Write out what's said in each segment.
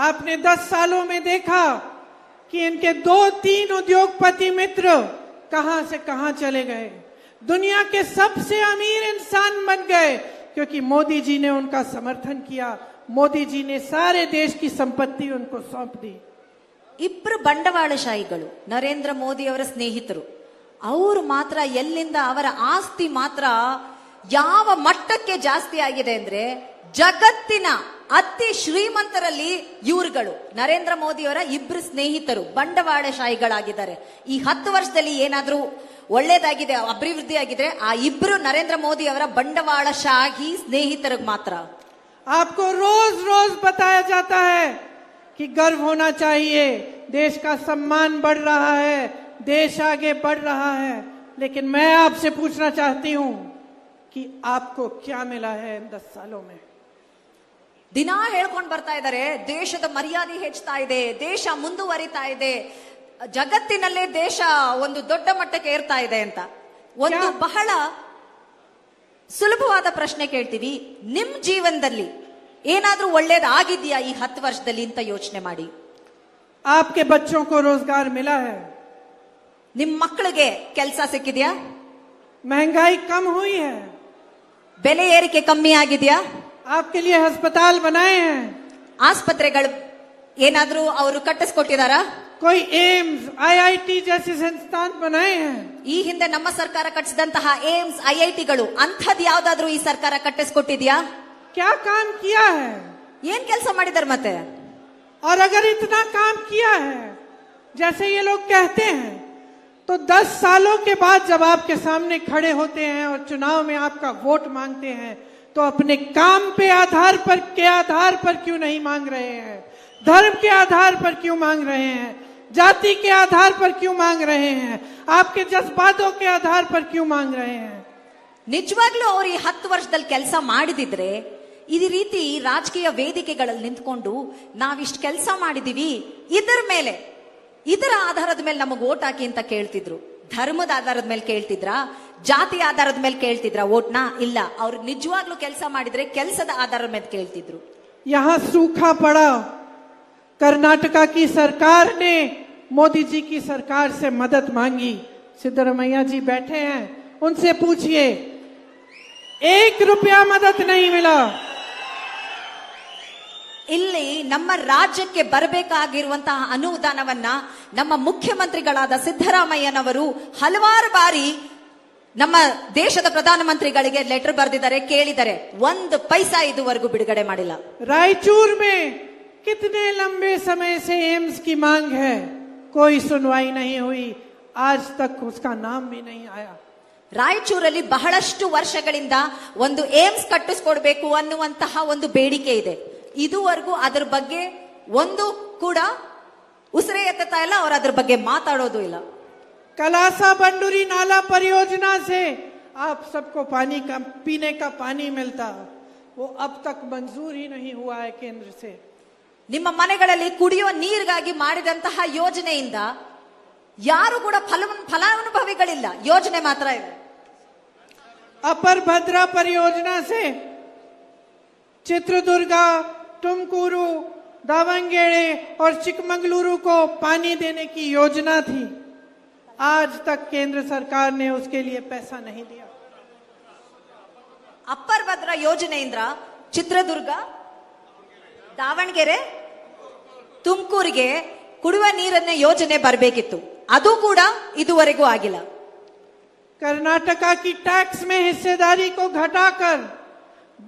आपने 10 सालों में देखा कि इनके 2-3 उद्योगपति मित्र कहां से कहां चले गए, दुनिया के सबसे अमीर इंसान बन गए, क्योंकि मोदी जी ने उनका समर्थन किया। मोदी जी ने सारे देश की संपत्ति उनको सौंप दी। ಇಬ್ರು ಬಂಡವಾಳಶಾಹಿಗಳು ನರೇಂದ್ರ ಮೋದಿ ಅವರ ಸ್ನೇಹಿತರು. ಅವರು ಮಾತ್ರ ಎಲ್ಲಿಂದ ಅವರ ಆಸ್ತಿ ಮಾತ್ರ ಯಾವ ಮಟ್ಟಕ್ಕೆ ಜಾಸ್ತಿ ಆಗಿದೆ ಅಂದ್ರೆ, ಜಗತ್ತಿನ ಅತಿ ಶ್ರೀಮಂತರಲ್ಲಿ ಇವರುಗಳು ನರೇಂದ್ರ ಮೋದಿ ಅವರ ಇಬ್ರು ಸ್ನೇಹಿತರು ಬಂಡವಾಳಶಾಹಿಗಳಾಗಿದ್ದಾರೆ. ಈ 10 ವರ್ಷದಲ್ಲಿ ಏನಾದ್ರೂ ಒಳ್ಳೇದಾಗಿದೆ, ಅಭಿವೃದ್ಧಿ ಆಗಿದ್ರೆ ಆ ಇಬ್ರು ನರೇಂದ್ರ ಮೋದಿ ಅವರ ಬಂಡವಾಳಶಾಹಿ ಸ್ನೇಹಿತರಿಗೆ ಮಾತ್ರ. आपको रोज रोज बताया जाता है कि गर्व होना चाहिए, देश का सम्मान बढ़ रहा है, देश आगे बढ़ रहा है, लेकिन मैं आपसे पूछना चाहती हूं कि आपको क्या मिला है इन 10 सालों में? ದಿನಾ ಹೇಳ್ಕೊಂಡು ಬರ್ತಾ ಇದ್ದಾರೆ, ದೇಶದ ಮರ್ಯಾದೆ ಹೆಚ್ಚುತ್ತಾ ಇದೆ, ದೇಶ ಮುಂದುವರಿತಾ ಇದೆ, ಜಗತ್ತಿನಲ್ಲೇ ದೇಶ ಒಂದು ದೊಡ್ಡ ಮಟ್ಟಕ್ಕೆ ಏರ್ತಾ ಇದೆ ಅಂತ. ಒಂದು ಬಹಳ ಸುಲಭವಾದ ಪ್ರಶ್ನೆ ಕೇಳ್ತೀವಿ, ನಿಮ್ ಜೀವನದಲ್ಲಿ ಏನಾದ್ರೂ ಒಳ್ಳೇದಾಗಿದ್ಯಾ ಈ 10 ವರ್ಷದಲ್ಲಿ ಅಂತ ಯೋಚನೆ ಮಾಡಿ. आपके बच्चों को रोजगार मिला है? ನಿಮ್ ಮಕ್ಕಳಿಗೆ ಕೆಲಸ ಸಿಕ್ಕಿದ್ಯಾ? महंगाई कम हुई है? ಬೆಲೆ ಏರಿಕೆ ಕಮ್ಮಿ ಆಗಿದ್ಯಾ? आपके लिए अस्पताल बनाए हैं? ಆಸ್ಪತ್ರೆಗಳು ಏನಾದ್ರೂ ಅವರು ಕಟ್ಟಿಸ್ಕೊಟ್ಟಿದಾರಾ? कोई एम्स IIT जैसे संस्थान बनाए हैं? ಈ ಹಿಂದೆ ನಮ್ಮ ಸರ್ಕಾರ ಕಟ್ಟಿಸಿದಂತಹ ಏಮ್ಸ್ IITಗಳು ಅಂಥದ್ ಯಾವ್ದಾದ್ರೂ ಈ ಸರ್ಕಾರ ಕಟ್ಟಿಸ್ಕೊಟ್ಟಿದ್ಯಾ? क्या काम किया है? ಏನ್ ಕೆಲಸ ಮಾಡಿದಾರೆ ಮತ್ತೆ? और अगर इतना काम किया है जैसे ये लोग कहते हैं, तो 10 सालों के बाद जब आपके सामने खड़े होते हैं और चुनाव में आपका वोट मांगते हैं, तो अपने काम के आधार पर क्यों नहीं मांग रहे हैं? धर्म के आधार पर क्यों मांग रहे हैं? जाति के आधार पर क्यों मांग रहे हैं? आपके जज्बातों के आधार पर क्यों मांग रहे हैं? ನಿಜವಾಗ್ಲೂ ಅವ್ರು ಈ 10 ವರ್ಷದಲ್ಲಿ ಕೆಲಸ ಮಾಡಿದಿದ್ರೆ ಈ ರೀತಿ ರಾಜಕೀಯ ವೇದಿಕೆಗಳಲ್ಲಿ ನಿಂತ್ಕೊಂಡು ನಾವಿಷ್ಟು ಕೆಲಸ ಮಾಡಿದೀವಿ, ಇದರ ಆಧಾರದ ಮೇಲೆ ನಮಗೆ ವೋಟ್ ಹಾಕಿ ಅಂತ ಕೇಳ್ತಿದ್ರು. ಧರ್ಮದ ಆಧಾರದ ಮೇಲೆ ಕೇಳ್ತಿದ್ರಾ? ಜಾತಿ ಆಧಾರದ ಮೇಲೆ ಕೇಳ್ತಿದ್ರಾ ವೋಟ್ನ? ಇಲ್ಲ, ಅವ್ರು ನಿಜವಾಗ್ಲೂ ಕೆಲಸ ಮಾಡಿದ್ರೆ ಕೆಲಸದ ಆಧಾರದ ಮೇಲೆ ಕೇಳ್ತಿದ್ರು. यहाँ सूखा पड़ा, कर्नाटका की सरकार ने मोदी जी की सरकार से मदद मांगी। सिद्धरामैया जी बैठे हैं, उनसे पूछिए, 1 रुपया मदद नहीं मिला। ಇಲ್ಲಿ ನಮ್ಮ ರಾಜ್ಯಕ್ಕೆ ಬರಬೇಕಾಗಿರುವಂತಹ ಅನುದಾನವನ್ನ ನಮ್ಮ ಮುಖ್ಯಮಂತ್ರಿಗಳಾದ ಸಿದ್ದರಾಮಯ್ಯನವರು ಹಲವಾರು ಬಾರಿ ನಮ್ಮ ದೇಶದ ಪ್ರಧಾನಮಂತ್ರಿಗಳಿಗೆ ಲೆಟರ್ ಬರೆದಿದ್ದಾರೆ, ಕೇಳಿದ್ದಾರೆ. 1 ಪೈಸಾ ಇದುವರೆಗೂ ಬಿಡುಗಡೆ ಮಾಡಿಲ್ಲ. रायचूर में कितने लंबे समय से एम्स की मांग है, कोई सुनवाई नहीं हुई, आज तक उसका नाम भी नहीं आया। ರಾಯಚೂರಲ್ಲಿ ಬಹಳಷ್ಟು ವರ್ಷಗಳಿಂದ ಒಂದು ಏಮ್ಸ್ ಕಟ್ಟಿಸ್ಕೊಡ್ಬೇಕು ಅನ್ನುವಂತಹ ಒಂದು ಬೇಡಿಕೆ ಇದೆ. ಇದುವರೆಗೂ ಅದರ ಬಗ್ಗೆ ಒಂದು ಕೂಡ ಉಸಿರೇ ಎತ್ತುತ್ತಾ ಇಲ್ಲ, ಅವ್ರು ಅದ್ರ ಬಗ್ಗೆ ಮಾತಾಡೋದು ಇಲ್ಲ. कलासा बंडूरी नाला परियोजना से आप सबको पानी का पीने का पानी मिलता, वो अब तक मंजूर ही नहीं हुआ है केंद्र से। ನಿಮ್ಮ ಮನೆಗಳಲ್ಲಿ ಕುಡಿಯುವ ನೀರಿಗಾಗಿ ಮಾಡಿದಂತಹ ಯೋಜನೆಯಿಂದ ಯಾರು ಕೂಡ ಫಲಾನುಭವಿಗಳಿಲ್ಲ, ಯೋಜನೆ ಮಾತ್ರ ಇದೆ. अपर भद्रा परियोजना से चित्रदुर्गा, तुमकुरू, दावणगेरे और चिकमंगलुरु को पानी देने की योजना थी, आज तक केंद्र सरकार ने उसके लिए पैसा नहीं दिया। ಅಪ್ಪರ್ ಭದ್ರಾ ಯೋಜನೆಯಿಂದ ಚಿತ್ರದುರ್ಗ, ದಾವಣಗೆರೆ, ತುಮಕೂರಿಗೆ ಕುಡಿಯುವ ನೀರನ್ನ ಯೋಜನೆ ಬರಬೇಕಿತ್ತು, ಅದು ಕೂಡ ಇದುವರೆಗೂ ಆಗಿಲ್ಲ. कर्नाटका की टैक्स में हिस्सेदारी को घटाकर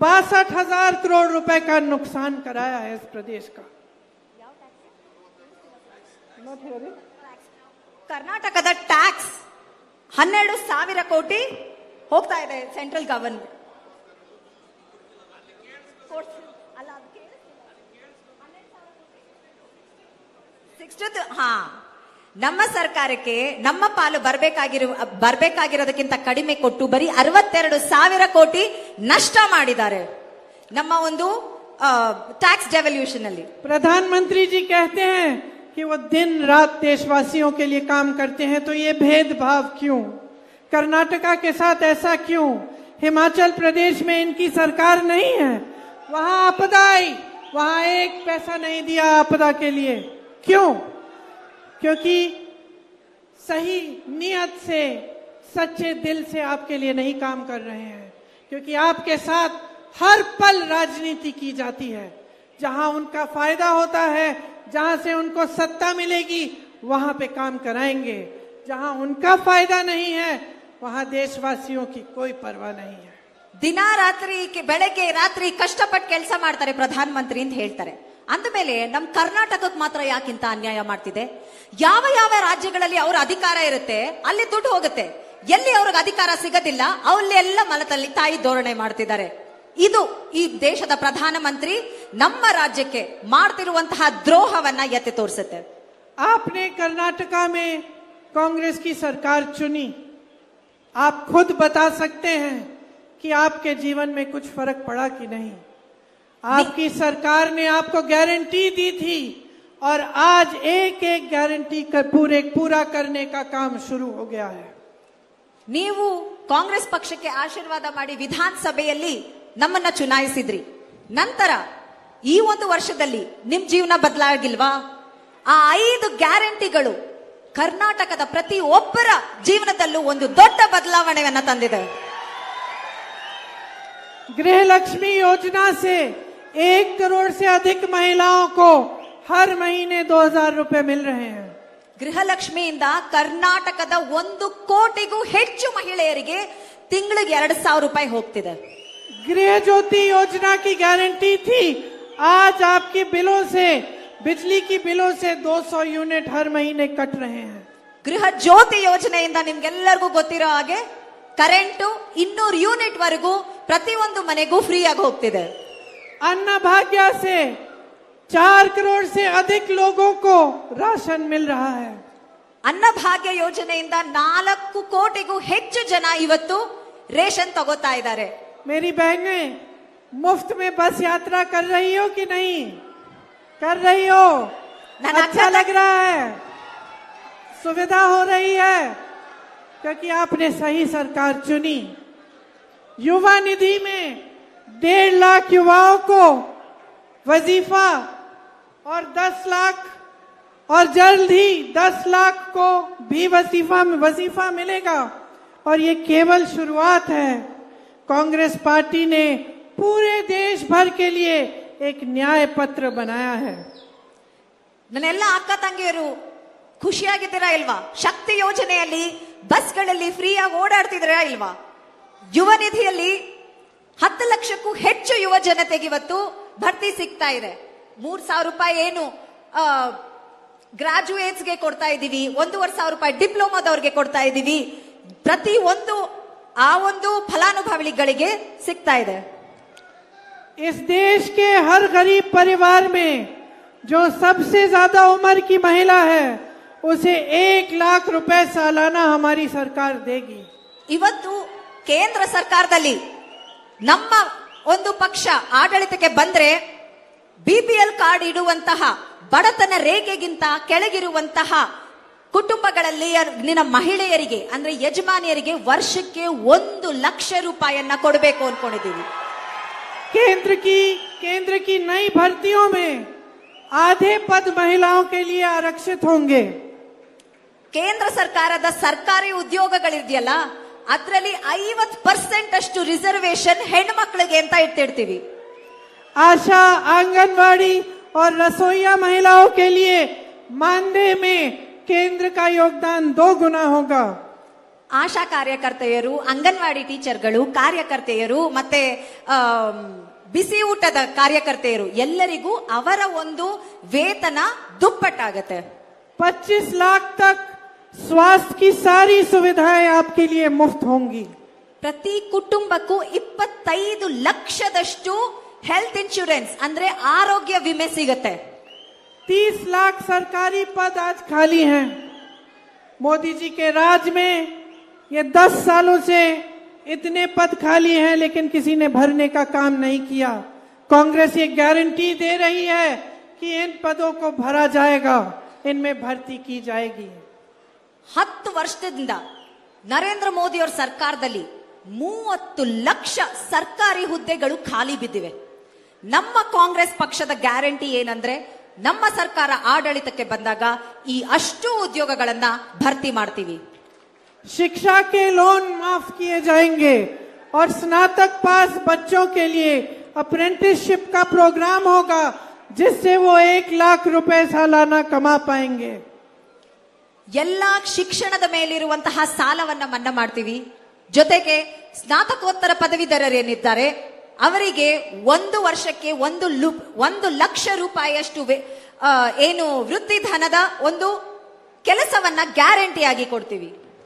62,000 करोड़ रुपए का नुकसान कराया है इस प्रदेश का। ಕರ್ನಾಟಕದ ಟ್ಯಾಕ್ಸ್ 12,000 ಕೋಟಿ ಹೋಗ್ತಾ ಇದೆ ಸೆಂಟ್ರಲ್ ಗವರ್ಮೆಂಟ್. ನಮ್ಮ ಸರ್ಕಾರಕ್ಕೆ ನಮ್ಮ ಪಾಲು ಬರ್ಬೇಕಾಗಿರೋದಕ್ಕಿಂತ ಕಡಿಮೆ ಕೊಟ್ಟು ಬರೀ 62,000 ಕೋಟಿ ನಷ್ಟ ಮಾಡಿದ್ದಾರೆ ನಮ್ಮ ಒಂದು ಟ್ಯಾಕ್ಸ್ ಡೆವಲ್ಯೂಷನ್ ಅಲ್ಲಿ. प्रधानमंत्री जी कहते हैं कि वो दिन रात देशवासियों के लिए काम करते हैं, तो ये भेदभाव क्यों? कर्नाटका के साथ ऐसा क्यों? हिमाचल प्रदेश में इनकी सरकार नहीं है, वहां आपदा आई, वहां एक पैसा नहीं दिया आपदा के लिए। क्यों? क्योंकि सही नियत से, सच्चे दिल से आपके लिए नहीं काम कर रहे हैं। क्योंकि आपके साथ हर पल राजनीति की जाती है। जहां उनका फायदा होता है, जहां से उनको सत्ता मिलेगी, वहां पे काम कराएंगे। जहां उनका फायदा नहीं है, वहां देशवासियों की कोई परवाह नहीं है। ದಿನ ರಾತ್ರಿ ಬೆಳಗ್ಗೆ ರಾತ್ರಿ ಕಷ್ಟಪಟ್ಟು ಕೆಲಸ ಮಾಡ್ತಾರೆ ಪ್ರಧಾನ ಮಂತ್ರಿ ಅಂತ ಹೇಳ್ತಾರೆ. ಅಂದಮೇಲೆ ನಮ್ ಕರ್ನಾಟಕಕ್ಕೆ ಮಾತ್ರ ಯಾಕಿಂತ ಅನ್ಯಾಯ ಮಾಡ್ತಿದೆ? ಯಾವ ಯಾವ ರಾಜ್ಯಗಳಲ್ಲಿ ಅವ್ರ ಅಧಿಕಾರ ಇರುತ್ತೆ ಅಲ್ಲಿ ದುಡ್ಡು ಹೋಗುತ್ತೆ, ಎಲ್ಲಿ ಅವ್ರಿಗೆ ಅಧಿಕಾರ ಸಿಗದಿಲ್ಲ ಅಲ್ಲೆಲ್ಲ ಮಲತಲ್ಲಿ ತಾಯಿ ಧೋರಣೆ ಮಾಡ್ತಿದ್ದಾರೆ. ಇದು ಈ ದೇಶದ ಪ್ರಧಾನ ಮಂತ್ರಿ ನಮ್ಮ ರಾಜ್ಯಕ್ಕೆ ಮಾಡ್ತಿರುವಂತಹ ದ್ರೋಹವನ್ನ ಎತ್ತಿ ತೋರಿಸುತ್ತೆ. आपने कर्नाटका में कांग्रेस की सरकार चुनी। आप खुद बता सकते हैं कि आपके जीवन में कुछ फर्क पड़ा कि नहीं। आपकी सरकार ने आपको गारंटी दी थी और आज एक एक गारंटी पूरा करने का काम शुरू हो गया है। ನೀವು ಕಾಂಗ್ರೆಸ್ ಪಕ್ಷಕ್ಕೆ ಆಶೀರ್ವಾದ ಮಾಡಿ ವಿಧಾನಸಭೆಯಲ್ಲಿ ನಮ್ಮನ್ನ ಚುನಾಯಿಸಿದ್ರಿ. ನಂತರ ಈ ಒಂದು ವರ್ಷದಲ್ಲಿ ನಿಮ್ ಜೀವನ ಬದಲಾಗಿಲ್ವಾ? ಆ 5 ಗ್ಯಾರಂಟಿಗಳು ಕರ್ನಾಟಕದ ಪ್ರತಿ ಒಬ್ಬರ ಜೀವನದಲ್ಲೂ ಒಂದು ದೊಡ್ಡ ಬದಲಾವಣೆಯನ್ನ ತಂದಿದೆ. गृह लक्ष्मी योजना से 1 करोड़ से अधिक महिलाओं को हर महीने 2000 रुपए मिल रहे हैं। ಗೃಹಲಕ್ಷ್ಮಿಯಿಂದ ಕರ್ನಾಟಕದ 1 ಕೋಟಿಗೂ ಹೆಚ್ಚು ಮಹಿಳೆಯರಿಗೆ ತಿಂಗಳಿಗೆ 2000 ರೂಪಾಯಿ ಹೋಗ್ತಿದೆ. गृह ज्योति योजना की गारंटी थी, आज आपके बिलों से, बिजली की बिलों से 200 यूनिट हर महीने कट रहे हैं। ಗೃಹ ಜ್ಯೋತಿ ಯೋಜನೆಯಿಂದ ನಿಮ್ಗೆಲ್ಲರಿಗೂ ಗೊತ್ತಿರೋ ಹಾಗೆ ಕರೆಂಟು 200 ಯೂನಿಟ್ ವರೆಗೂ ಪ್ರತಿಯೊಂದು ಮನೆಗೂ ಫ್ರೀ ಆಗಿ ಹೋಗ್ತಿದೆ. अन्न भाग्य से 4 करोड़ से अधिक लोगों को राशन मिल रहा है। ಅನ್ನಭಾಗ್ಯ ಯೋಜನೆಯಿಂದ 4 ಕೋಟಿಗೂ ಹೆಚ್ಚು ಜನ ಇವತ್ತು ರೇಷನ್ ತಗೋತಾ ಇದ್ದಾರೆ. मेरी बहनें मुफ्त में बस यात्रा कर रही हो कि नहीं? कर रही हो? अच्छा लग रहा है? सुविधा हो रही है? क्योंकि आपने सही सरकार चुनी। युवा निधि में 1.5 लाख युवाओं को वजीफा और 10 लाख और जल्द ही 10 लाख को भी वजीफा मिलेगा। और ये केवल शुरुआत है। कांग्रेस पार्टी ने पूरे देश भर के लिए एक न्याय पत्र बनाया है। ನನ್ನೆಲ್ಲ ಅಕ್ಕ ತಂಗಿಯರು ಖುಷಿಯಾಗಿದ್ದೀರಾ ಇಲ್ವಾ? ಶಕ್ತಿ ಯೋಜನೆಯಲ್ಲಿ ಬಸ್ಗಳಲ್ಲಿ ಫ್ರೀಯಾಗಿ ಓಡಾಡ್ತಿದ್ದೀರಾ ಇಲ್ವಾ? ಯುವ ನಿಧಿಯಲ್ಲಿ 10 ಲಕ್ಷಕ್ಕೂ ಹೆಚ್ಚು ಯುವ ಜನತೆಗೆ ಇವತ್ತು ಭರ್ತಿ ಸಿಗ್ತಾ ಇದೆ. 3000 ರೂಪಾಯಿ ಏನು ಗ್ರಾಜುಯೇಟ್ಸ್ಗೆ ಕೊಡ್ತಾ ಇದೀವಿ, 1500 ರೂಪಾಯಿ ಡಿಪ್ಲೊಮಾದವ್ರಿಗೆ ಕೊಡ್ತಾ ಇದೀವಿ. ಪ್ರತಿ ಆ ಒಂದು ಫಲಾನುಭವಿಗಳಿಗೆ ಸಿಗ್ತಾ ಇದೆ. इस देश के हर गरीब परिवार में जो सबसे ज्यादा उम्र की महिला है, उसे 1 लाख रुपए सालाना हमारी सरकार देगी। ಇವತ್ತು ಕೇಂದ್ರ ಸರ್ಕಾರದಲ್ಲಿ ನಮ್ಮ ಒಂದು ಪಕ್ಷ ಆಡಳಿತಕ್ಕೆ ಬಂದ್ರೆ ಬಿಪಿಎಲ್ ಕಾರ್ಡ್ ಇಡುವಂತಹ ಬಡತನ ರೇಖೆಗಿಂತ ಕೆಳಗಿರುವಂತಹ ಕುಟುಂಬಗಳಲ್ಲಿ ಮಹಿಳೆಯರಿಗೆ ಅಂದ್ರೆ ಯಜಮಾನಿಯರಿಗೆ ವರ್ಷಕ್ಕೆ 1 ಲಕ್ಷ ರೂಪಾಯಿಯನ್ನ ಕೊಡಬೇಕು ಅನ್ಕೊಂಡಿದ್ದೀವಿ. केंद्र की नई भर्तियों में आधे पद महिलाओं के लिए आरक्षित होंगे। ಕೇಂದ್ರ ಸರ್ಕಾರದ ಸರ್ಕಾರಿ ಉದ್ಯೋಗಗಳಿದೆಯಲ್ಲ ಅದರಲ್ಲಿ 50% ಅಷ್ಟು ರಿಸರ್ವೇಶನ್ ಹೆಣ್ಮಕ್ಳಿಗೆ ಅಂತ ಇಟ್ಟಿರ್ತೀವಿ. आशा, आंगनवाड़ी और रसोईया महिलाओं के लिए मानदेय में केंद्र का योगदान 2 गुना होगा। ಆಶಾ ಕಾರ್ಯಕರ್ತೆಯರು, ಅಂಗನವಾಡಿ ಟೀಚರ್ಗಳು, ಕಾರ್ಯಕರ್ತೆಯರು ಮತ್ತೆ ಬಿಸಿ ಊಟದ ಕಾರ್ಯಕರ್ತೆಯರು ಎಲ್ಲರಿಗೂ ಅವರ ಒಂದು ವೇತನ ದುಪ್ಪಟ್ಟಾಗತ್ತೆ. 25 लाख तक स्वास्थ्य की सारी सुविधाएं आपके लिए मुफ्त होंगी। ಪ್ರತಿ ಕುಟುಂಬಕ್ಕೂ 25 ಲಕ್ಷದಷ್ಟು ಹೆಲ್ತ್ ಇನ್ಶೂರೆನ್ಸ್ ಅಂದ್ರೆ ಆರೋಗ್ಯ ವಿಮೆ ಸಿಗತ್ತೆ. 30 लाख सरकारी पद आज खाली हैं। मोदी जी के राज में ये 10 सालों से इतने पद खाली हैं, लेकिन किसी ने भरने का काम नहीं किया। कांग्रेस ये गारंटी दे रही है कि इन पदों को भरा जाएगा, इनमें भर्ती की जाएगी। 10 ವರ್ಷದಿಂದ ನರೇಂದ್ರ ಮೋದಿ ಅವರ ಸರ್ಕಾರದಲ್ಲಿ 30 ಲಕ್ಷ ಸರ್ಕಾರಿ ಹುದ್ದೆಗಳು ಖಾಲಿ ಬಿದ್ದಿವೆ. ನಮ್ಮ ಕಾಂಗ್ರೆಸ್ ಪಕ್ಷದ ಗ್ಯಾರಂಟಿ ಏನಂದ್ರೆ ನಮ್ಮ ಸರ್ಕಾರ ಆಡಳಿತಕ್ಕೆ ಬಂದಾಗ ಈ ಅಷ್ಟು ಉದ್ಯೋಗಗಳನ್ನ ಭರ್ತಿ ಮಾಡ್ತೀವಿ. शिक्षा के लोन माफ किए जाएंगे और स्नातक पास बच्चों के लिए अप्रेंटिसशिप का प्रोग्राम होगा जिससे वो 1 लाख रुपए सालाना कमा पाएंगे. ಎಲ್ಲಾ ಶಿಕ್ಷಣದ ಮೇಲಿರುವಂತಹ ಸಾಲವನ್ನ ಮನ್ನಾ ಮಾಡ್ತೀವಿ. ಜೊತೆಗೆ ಸ್ನಾತಕೋತ್ತರ ಪದವೀಧರರೇನಿದ್ದಾರೆ ಅವರಿಗೆ 1 ವರ್ಷಕ್ಕೆ 1 ಲಕ್ಷ ರೂಪಾಯಿಯಷ್ಟು ಏನು ವೃತ್ತಿ ಧನದ ಒಂದು ಕೆಲಸವನ್ನ ಗ್ಯಾರಂಟಿ ಆಗಿ ಕೊಡ್ತೀವಿ.